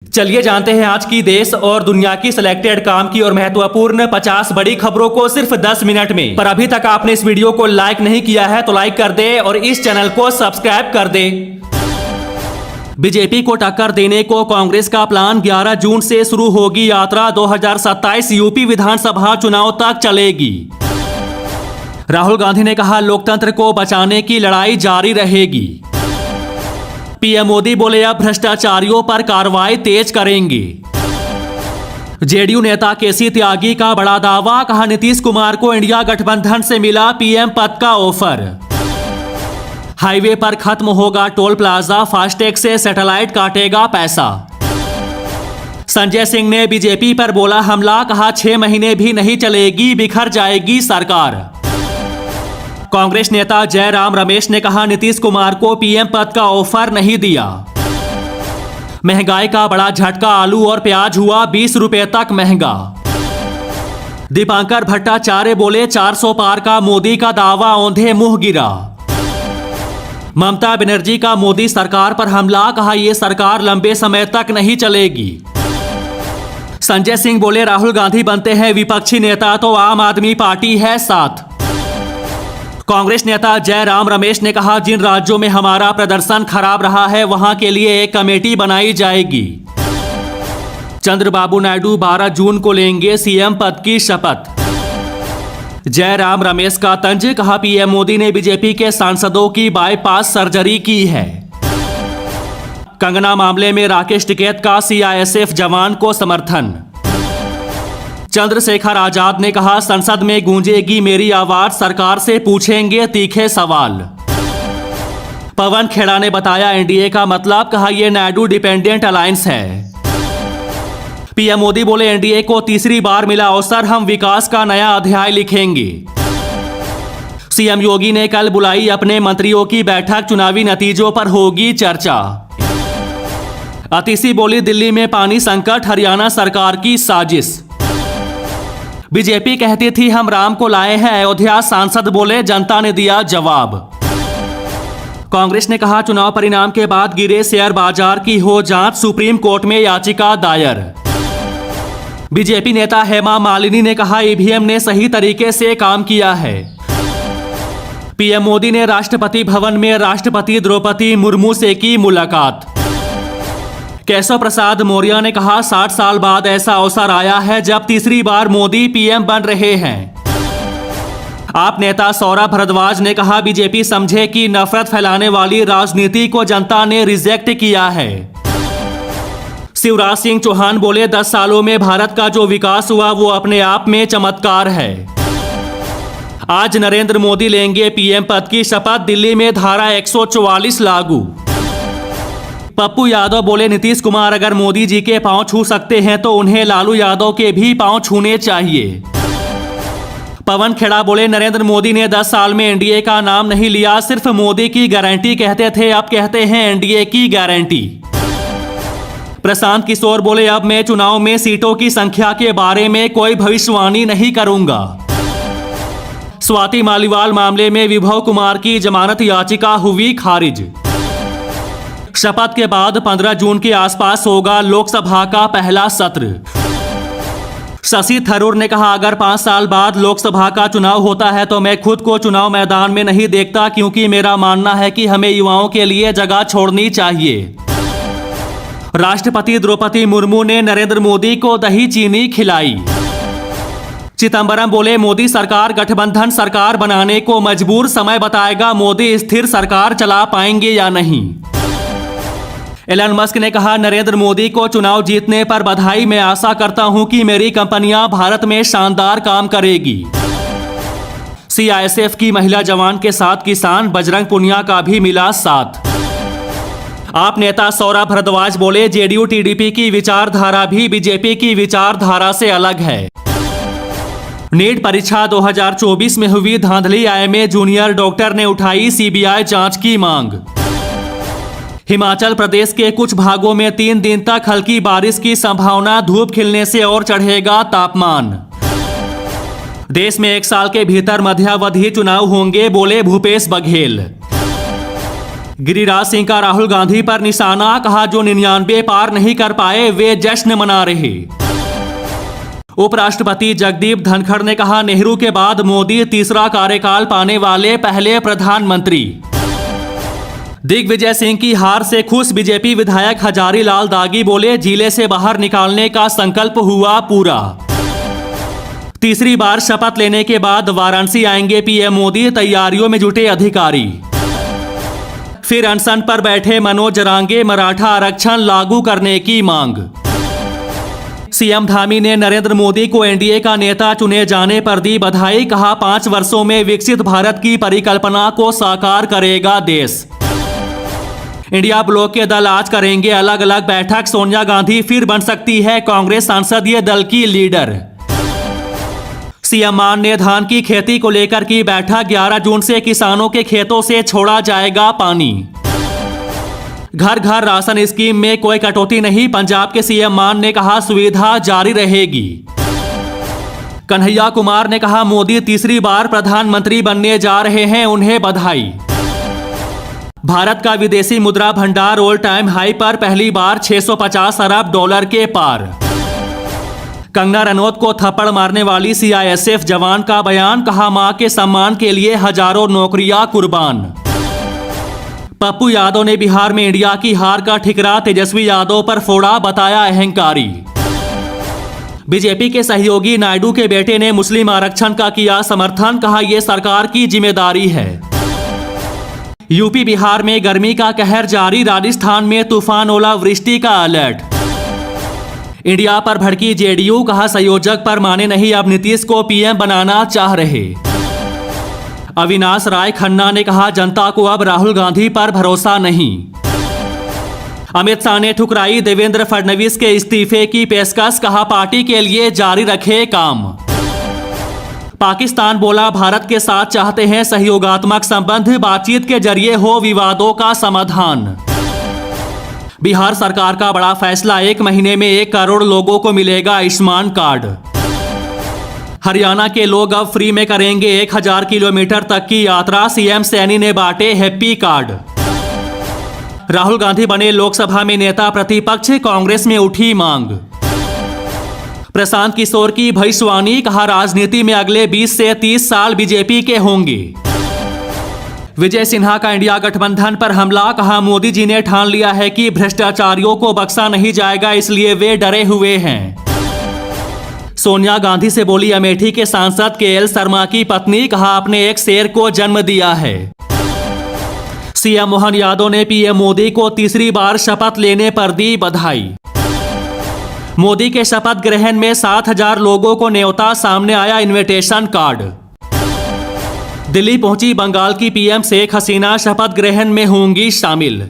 चलिए जानते हैं आज की देश और दुनिया की सिलेक्टेड काम की और महत्वपूर्ण 50 बड़ी खबरों को सिर्फ 10 मिनट में। पर अभी तक आपने इस वीडियो को लाइक नहीं किया है तो लाइक कर दे और इस चैनल को सब्सक्राइब कर दे। बीजेपी को टक्कर देने को कांग्रेस का प्लान, 11 जून से शुरू होगी यात्रा, 2027 यूपी विधानसभा चुनाव तक चलेगी। राहुल गांधी ने कहा लोकतंत्र को बचाने की लड़ाई जारी रहेगी। पीएम मोदी बोले अब भ्रष्टाचारियों पर कार्रवाई तेज करेंगे। जेडीयू नेता केसी त्यागी का बड़ा दावा, कहा नीतीश कुमार को इंडिया गठबंधन से मिला पीएम पद का ऑफर। हाईवे पर खत्म होगा टोल प्लाजा, फास्टैग से सैटेलाइट काटेगा पैसा। संजय सिंह ने बीजेपी पर बोला हमला, कहा 6 महीने भी नहीं चलेगी, बिखर जाएगी सरकार। कांग्रेस नेता जयराम रमेश ने कहा नीतीश कुमार को पीएम पद का ऑफर नहीं दिया। महंगाई का बड़ा झटका, आलू और प्याज हुआ 20 रुपए तक महंगा। दीपांकर भट्टाचार्य बोले 400 पार का मोदी का दावा औंधे मुंह गिरा। ममता बनर्जी का मोदी सरकार पर हमला, कहा यह सरकार लंबे समय तक नहीं चलेगी। संजय सिंह बोले राहुल गांधी बनते हैं विपक्षी नेता तो आम आदमी पार्टी है साथ। कांग्रेस नेता जयराम रमेश ने कहा जिन राज्यों में हमारा प्रदर्शन खराब रहा है वहां के लिए एक कमेटी बनाई जाएगी। चंद्रबाबू नायडू 12 जून को लेंगे सीएम पद की शपथ। जयराम रमेश का तंज, कहा पीएम मोदी ने बीजेपी के सांसदों की बाईपास सर्जरी की है। कंगना मामले में राकेश टिकैत का सीआईएसएफ जवान को समर्थन। चंद्रशेखर आजाद ने कहा संसद में गूंजेगी मेरी आवाज, सरकार से पूछेंगे तीखे सवाल। पवन खेड़ा ने बताया एनडीए का मतलब, कहा यह नायडू डिपेंडेंट अलायंस है। पीएम मोदी बोले एनडीए को तीसरी बार मिला अवसर, हम विकास का नया अध्याय लिखेंगे। सीएम योगी ने कल बुलाई अपने मंत्रियों की बैठक, चुनावी नतीजों पर होगी चर्चा। अतिशी बोली दिल्ली में पानी संकट, हरियाणा सरकार की साजिश। बीजेपी कहती थी हम राम को लाए हैं अयोध्या, सांसद बोले जनता ने दिया जवाब। कांग्रेस ने कहा चुनाव परिणाम के बाद गिरे शेयर बाजार की हो जांच, सुप्रीम कोर्ट में याचिका दायर। बीजेपी नेता हेमा मालिनी ने कहा ईवीएम ने सही तरीके से काम किया है। पीएम मोदी ने राष्ट्रपति भवन में राष्ट्रपति द्रौपदी मुर्मू से की मुलाकात। केशव प्रसाद मौर्य ने कहा 60 साल बाद ऐसा अवसर आया है जब तीसरी बार मोदी पीएम बन रहे हैं। आप नेता सौरभ भारद्वाज ने कहा बीजेपी समझे कि नफरत फैलाने वाली राजनीति को जनता ने रिजेक्ट किया है। शिवराज सिंह चौहान बोले 10 सालों में भारत का जो विकास हुआ वो अपने आप में चमत्कार है। आज नरेंद्र मोदी लेंगे पीएम पद की शपथ, दिल्ली में धारा 144 लागू। पप्पू यादव बोले नीतीश कुमार अगर मोदी जी के पांव छू सकते हैं तो उन्हें लालू यादव के भी पांव छूने चाहिए। पवन खेड़ा बोले नरेंद्र मोदी ने 10 साल में एनडीए का नाम नहीं लिया, सिर्फ मोदी की गारंटी कहते थे, अब कहते हैं एनडीए की गारंटी। प्रशांत किशोर बोले अब मैं चुनाव में सीटों की संख्या के बारे में कोई भविष्यवाणी नहीं करूंगा। स्वाति मालीवाल मामले में विभव कुमार की जमानत याचिका हुई खारिज। शपथ के बाद 15 जून के आसपास होगा लोकसभा का पहला सत्र। शशि थरूर ने कहा अगर 5 साल बाद लोकसभा का चुनाव होता है तो मैं खुद को चुनाव मैदान में नहीं देखता, क्योंकि मेरा मानना है कि हमें युवाओं के लिए जगह छोड़नी चाहिए। राष्ट्रपति द्रौपदी मुर्मू ने नरेंद्र मोदी को दही चीनी खिलाई। चिदंबरम बोले मोदी सरकार गठबंधन सरकार बनाने को मजबूर, समय बताएगा मोदी स्थिर सरकार चला पाएंगे या नहीं। एलन मस्क ने कहा नरेंद्र मोदी को चुनाव जीतने पर बधाई, मैं आशा करता हूं कि मेरी कंपनियां भारत में शानदार काम करेगी। सीआईएसएफ की महिला जवान के साथ किसान बजरंग पुनिया का भी मिला साथ। आप नेता सौरभ भारद्वाज बोले जेडीयू टीडीपी की विचारधारा भी बीजेपी की विचारधारा से अलग है। नीट परीक्षा 2024 में हुई धांधली, आईएमए जूनियर डॉक्टर ने उठाई सीबीआई जांच की मांग। हिमाचल प्रदेश के कुछ भागों में 3 दिन तक हल्की बारिश की संभावना, धूप खिलने से और चढ़ेगा तापमान। देश में 1 साल के भीतर मध्यावधि चुनाव होंगे, बोले भूपेश बघेल। गिरिराज सिंह का राहुल गांधी पर निशाना, कहा जो 99 पार नहीं कर पाए वे जश्न मना रहे। उपराष्ट्रपति जगदीप धनखड़ ने कहा नेहरू के बाद मोदी तीसरा कार्यकाल पाने वाले पहले प्रधानमंत्री। दिग्विजय सिंह की हार से खुश बीजेपी विधायक हजारीलाल दागी बोले जिले से बाहर निकालने का संकल्प हुआ पूरा। तीसरी बार शपथ लेने के बाद वाराणसी आएंगे पीएम मोदी, तैयारियों में जुटे अधिकारी। फिर अनशन पर बैठे मनोज जरांगे, मराठा आरक्षण लागू करने की मांग। सीएम धामी ने नरेंद्र मोदी को एनडीए का नेता चुने जाने पर दी बधाई, कहा 5 वर्षों में विकसित भारत की परिकल्पना को साकार करेगा देश। इंडिया ब्लॉक के दल आज करेंगे अलग अलग बैठक, सोनिया गांधी फिर बन सकती है कांग्रेस संसदीय दल की लीडर। सीएम मान ने धान की खेती को लेकर की बैठक, 11 जून से किसानों के खेतों से छोड़ा जाएगा पानी। घर घर राशन स्कीम में कोई कटौती नहीं, पंजाब के सीएम मान ने कहा सुविधा जारी रहेगी। कन्हैया कुमार ने कहा मोदी तीसरी बार प्रधानमंत्री बनने जा रहे हैं, उन्हें बधाई। भारत का विदेशी मुद्रा भंडार ऑल टाइम हाई पर पहली बार 650 अरब डॉलर के पार। कंगना रनौत को थप्पड़ मारने वाली सीआईएसएफ जवान का बयान, कहा मां के सम्मान के लिए हजारों नौकरियां कुर्बान। पप्पू यादव ने बिहार में इंडिया की हार का ठिकरा तेजस्वी यादव पर फोड़ा, बताया अहंकारी। बीजेपी के सहयोगी नायडू के बेटे ने मुस्लिम आरक्षण का किया समर्थन, कहा यह सरकार की जिम्मेदारी है। यूपी बिहार में गर्मी का कहर जारी, राजस्थान में तूफान ओलावृष्टि का अलर्ट। इंडिया पर भड़की जेडीयू, कहा संयोजक पर माने नहीं, अब नीतीश को पीएम बनाना चाह रहे। अविनाश राय खन्ना ने कहा जनता को अब राहुल गांधी पर भरोसा नहीं। अमित शाह ने ठुकराई देवेंद्र फडणवीस के इस्तीफे की पेशकश, कहा पार्टी के लिए जारी रखे काम। पाकिस्तान बोला भारत के साथ चाहते हैं सहयोगात्मक संबंध, बातचीत के जरिए हो विवादों का समाधान। बिहार सरकार का बड़ा फैसला, 1 महीने में 1 करोड़ लोगों को मिलेगा आयुष्मान कार्ड। हरियाणा के लोग अब फ्री में करेंगे 1000 किलोमीटर तक की यात्रा, सीएम सैनी ने बांटे हैप्पी कार्ड। राहुल गांधी बने लोकसभा में नेता प्रतिपक्ष, कांग्रेस में उठी मांग। प्रशांत किशोर की भविष्यवाणी, कहा राजनीति में अगले 20 से 30 साल बीजेपी के होंगे। विजय सिन्हा का इंडिया गठबंधन पर हमला, कहा मोदी जी ने ठान लिया है कि भ्रष्टाचारियों को बख्शा नहीं जाएगा, इसलिए वे डरे हुए हैं। सोनिया गांधी से बोली अमेठी के सांसद केएल शर्मा की पत्नी, कहा आपने एक शेर को जन्म दिया है। सीएम मोहन यादव ने पीएम मोदी को तीसरी बार शपथ लेने पर दी बधाई। मोदी के शपथ ग्रहण में 7000 लोगों को न्योता, सामने आया इनविटेशन कार्ड। दिल्ली पहुंची बंगाल की पीएम शेख हसीना, शपथ ग्रहण में होंगी शामिल।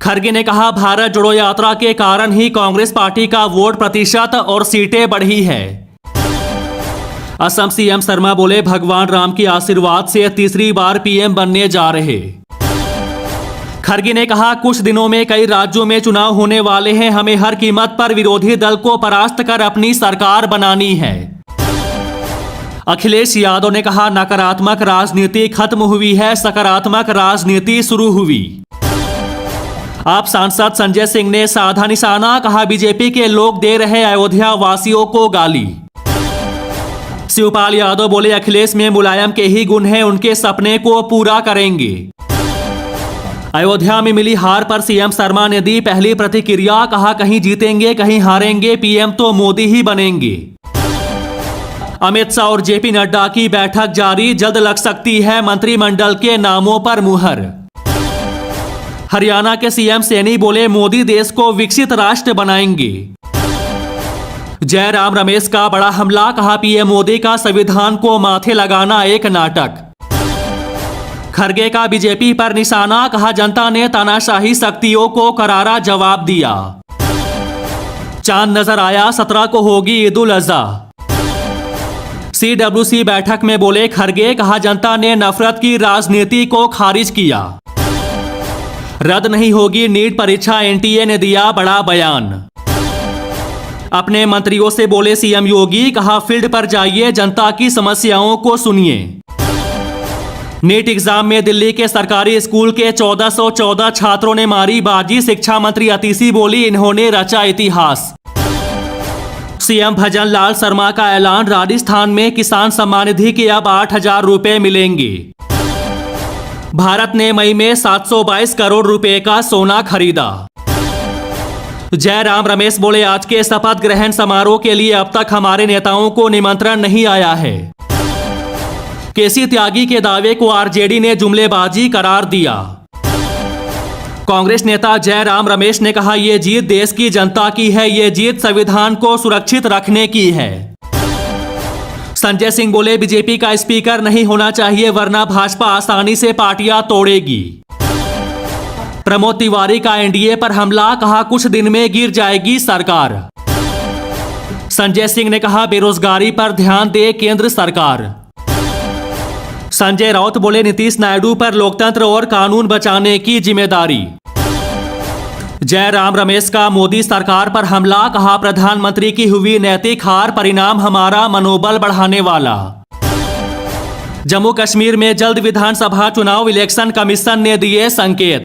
खड़गे ने कहा भारत जोड़ो यात्रा के कारण ही कांग्रेस पार्टी का वोट प्रतिशत और सीटें बढ़ी है। असम सीएम शर्मा बोले भगवान राम के आशीर्वाद से तीसरी बार पीएम बनने जा रहे। खड़गे ने कहा कुछ दिनों में कई राज्यों में चुनाव होने वाले हैं, हमें हर कीमत पर विरोधी दल को परास्त कर अपनी सरकार बनानी है। अखिलेश यादव ने कहा नकारात्मक राजनीति खत्म हुई है, सकारात्मक राजनीति शुरू हुई। आप सांसद संजय सिंह ने साधा निशाना, कहा बीजेपी के लोग दे रहे अयोध्या वासियों को गाली। शिवपाल यादव बोले अखिलेश में मुलायम के ही गुण हैं, उनके सपने को पूरा करेंगे। अयोध्या में मिली हार पर सीएम शर्मा ने दी पहली प्रतिक्रिया, कहा कहीं जीतेंगे कहीं हारेंगे, पीएम तो मोदी ही बनेंगे। अमित शाह और जेपी नड्डा की बैठक जारी, जल्द लग सकती है मंत्रिमंडल के नामों पर मुहर। हरियाणा के सीएम सैनी बोले मोदी देश को विकसित राष्ट्र बनाएंगे। जयराम रमेश का बड़ा हमला, कहा पीएम मोदी का संविधान को माथे लगाना एक नाटक। खड़गे का बीजेपी पर निशाना, कहा जनता ने तानाशाही शक्तियों को करारा जवाब दिया। चांद नजर आया, 17 को होगी ईद उल अजहा। सीडब्ल्यूसी बैठक में बोले खड़गे, कहा जनता ने नफरत की राजनीति को खारिज किया। रद्द नहीं होगी नीट परीक्षा, एनटीए ने दिया बड़ा बयान। अपने मंत्रियों से बोले सीएम योगी, कहा फील्ड पर जाइए जनता की समस्याओं को सुनिए। नीट एग्जाम में दिल्ली के सरकारी स्कूल के 1414 छात्रों ने मारी बाजी। शिक्षा मंत्री अतिशी बोली, इन्होंने रचा इतिहास। सीएम भजन लाल शर्मा का ऐलान, राजस्थान में किसान सम्मान निधि के अब 8,000 रुपए मिलेंगे। भारत ने मई में 722 करोड़ रुपए का सोना खरीदा। जयराम रमेश बोले, आज के शपथ ग्रहण समारोह के लिए अब तक हमारे नेताओं को निमंत्रण नहीं आया है। केसी त्यागी के दावे को आरजेडी ने जुमलेबाजी करार दिया। कांग्रेस नेता जयराम रमेश ने कहा, यह जीत देश की जनता की है, यह जीत संविधान को सुरक्षित रखने की है। संजय सिंह बोले, बीजेपी का स्पीकर नहीं होना चाहिए वरना भाजपा आसानी से पार्टियां तोड़ेगी। प्रमोद तिवारी का एनडीए पर हमला, कहा कुछ दिन में गिर जाएगी सरकार। संजय सिंह ने कहा, बेरोजगारी पर ध्यान दे केंद्र सरकार। संजय राउत बोले, नीतीश नायडू पर लोकतंत्र और कानून बचाने की जिम्मेदारी। जयराम रमेश का मोदी सरकार पर हमला, कहा प्रधानमंत्री की हुई नैतिक हार, परिणाम हमारा मनोबल बढ़ाने वाला। जम्मू कश्मीर में जल्द विधानसभा चुनाव, इलेक्शन कमीशन ने दिए संकेत।